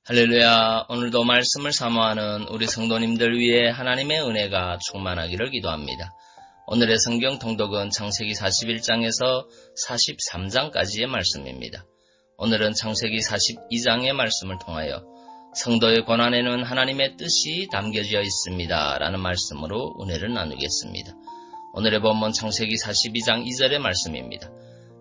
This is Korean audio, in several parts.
할렐루야. 오늘도 말씀을 사모하는 우리 성도님들 위해 하나님의 은혜가 충만하기를 기도합니다. 오늘의 성경 통독은 창세기 41장에서 43장까지의 말씀입니다. 오늘은 창세기 42장의 말씀을 통하여 성도의 고난에는 하나님의 뜻이 담겨져 있습니다 라는 말씀으로 은혜를 나누겠습니다. 오늘의 본문 창세기 42장 2절의 말씀입니다.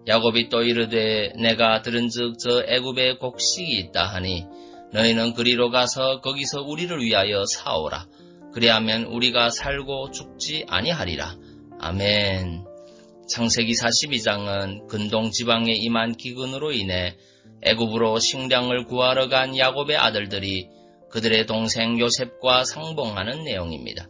야곱이 또 이르되 내가 들은즉 저 애굽에 곡식이 있다 하니 너희는 그리로 가서 거기서 우리를 위하여 사오라. 그리하면 우리가 살고 죽지 아니하리라. 아멘. 창세기 42장은 근동 지방에 임한 기근으로 인해 애굽으로 식량을 구하러 간 야곱의 아들들이 그들의 동생 요셉과 상봉하는 내용입니다.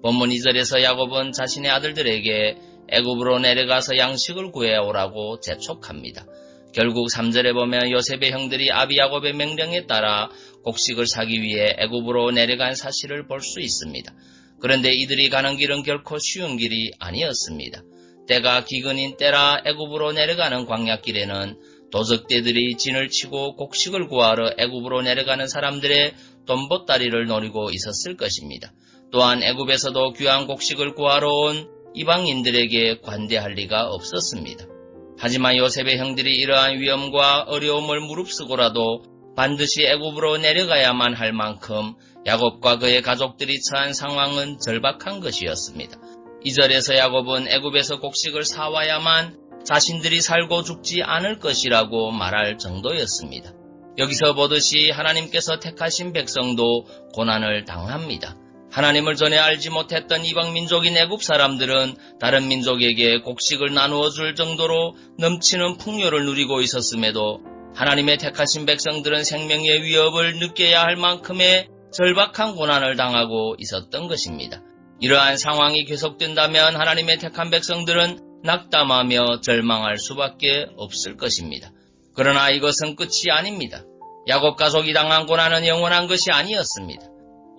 본문 2절에서 야곱은 자신의 아들들에게 애굽으로 내려가서 양식을 구해오라고 재촉합니다. 결국 3절에 보면 요셉의 형들이 아비 야곱의 명령에 따라 곡식을 사기 위해 애굽으로 내려간 사실을 볼 수 있습니다. 그런데 이들이 가는 길은 결코 쉬운 길이 아니었습니다. 때가 기근인 때라 애굽으로 내려가는 광야길에는 도적대들이 진을 치고 곡식을 구하러 애굽으로 내려가는 사람들의 돈보따리를 노리고 있었을 것입니다. 또한 애굽에서도 귀한 곡식을 구하러 온 이방인들에게 관대할 리가 없었습니다. 하지만 요셉의 형들이 이러한 위험과 어려움을 무릅쓰고라도 반드시 애굽으로 내려가야만 할 만큼 야곱과 그의 가족들이 처한 상황은 절박한 것이었습니다. 2절에서 야곱은 애굽에서 곡식을 사와야만 자신들이 살고 죽지 않을 것이라고 말할 정도였습니다. 여기서 보듯이 하나님께서 택하신 백성도 고난을 당합니다. 하나님을 전에 알지 못했던 이방민족인 애굽 사람들은 다른 민족에게 곡식을 나누어 줄 정도로 넘치는 풍요를 누리고 있었음에도 하나님의 택하신 백성들은 생명의 위협을 느껴야 할 만큼의 절박한 고난을 당하고 있었던 것입니다. 이러한 상황이 계속된다면 하나님의 택한 백성들은 낙담하며 절망할 수밖에 없을 것입니다. 그러나 이것은 끝이 아닙니다. 야곱 가족이 당한 고난은 영원한 것이 아니었습니다.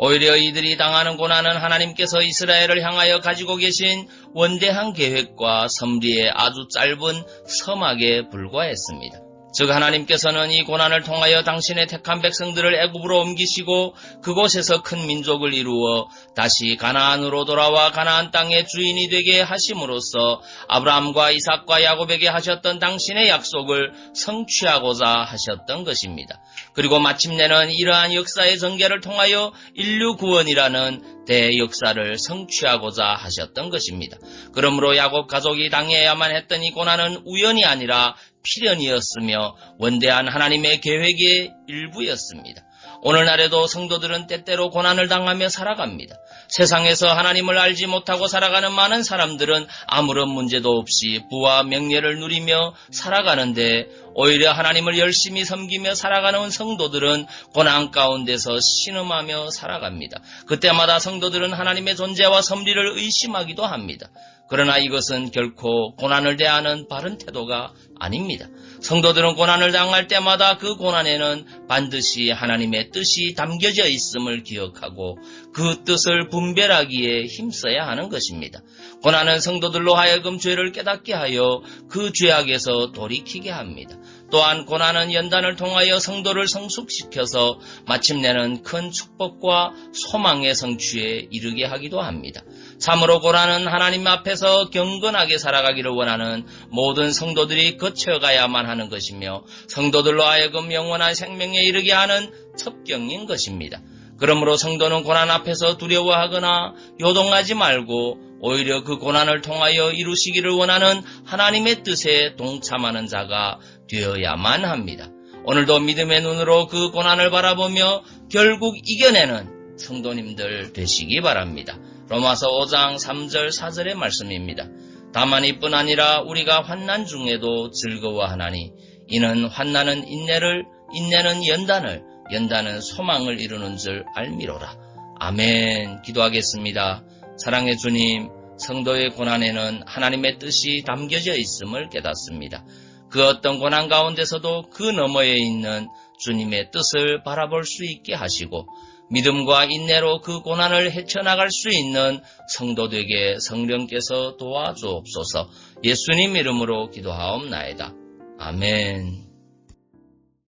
오히려 이들이 당하는 고난은 하나님께서 이스라엘을 향하여 가지고 계신 원대한 계획과 섭리의 아주 짧은 서막에 불과했습니다. 즉 하나님께서는 이 고난을 통하여 당신의 택한 백성들을 애굽으로 옮기시고 그곳에서 큰 민족을 이루어 다시 가나안으로 돌아와 가나안 땅의 주인이 되게 하심으로써 아브라함과 이삭과 야곱에게 하셨던 당신의 약속을 성취하고자 하셨던 것입니다. 그리고 마침내는 이러한 역사의 전개를 통하여 인류 구원이라는 대역사를 성취하고자 하셨던 것입니다. 그러므로 야곱 가족이 당해야만 했던 이 고난은 우연이 아니라 필연이었으며 원대한 하나님의 계획의 일부였습니다. 오늘날에도 성도들은 때때로 고난을 당하며 살아갑니다. 세상에서 하나님을 알지 못하고 살아가는 많은 사람들은 아무런 문제도 없이 부와 명예를 누리며 살아가는데 오히려 하나님을 열심히 섬기며 살아가는 성도들은 고난 가운데서 신음하며 살아갑니다. 그때마다 성도들은 하나님의 존재와 섭리를 의심하기도 합니다. 그러나 이것은 결코 고난을 대하는 바른 태도가 아닙니다. 성도들은 고난을 당할 때마다 그 고난에는 반드시 하나님의 뜻이 담겨져 있음을 기억하고 그 뜻을 분별하기에 힘써야 하는 것입니다. 고난은 성도들로 하여금 죄를 깨닫게 하여 그 죄악에서 돌이키게 합니다. 또한 고난은 연단을 통하여 성도를 성숙시켜서 마침내는 큰 축복과 소망의 성취에 이르게 하기도 합니다. 참으로 고난은 하나님 앞에서 경건하게 살아가기를 원하는 모든 성도들이 거쳐가야만 하는 것이며 성도들로 하여금 영원한 생명에 이르게 하는 첩경인 것입니다. 그러므로 성도는 고난 앞에서 두려워하거나 요동하지 말고 오히려 그 고난을 통하여 이루시기를 원하는 하나님의 뜻에 동참하는 자가 되어야만 합니다. 오늘도 믿음의 눈으로 그 고난을 바라보며 결국 이겨내는 성도님들 되시기 바랍니다. 로마서 5장 3절 4절의 말씀입니다. 다만 이뿐 아니라 우리가 환난 중에도 즐거워하나니 이는 환난은 인내를, 인내는 연단을, 연단은 소망을 이루는 줄 알미로라. 아멘. 기도하겠습니다. 사랑의 주님, 성도의 고난에는 하나님의 뜻이 담겨져 있음을 깨닫습니다. 그 어떤 고난 가운데서도 그 너머에 있는 주님의 뜻을 바라볼 수 있게 하시고 믿음과 인내로 그 고난을 헤쳐나갈 수 있는 성도 되게 성령께서 도와주옵소서. 예수님 이름으로 기도하옵나이다. 아멘.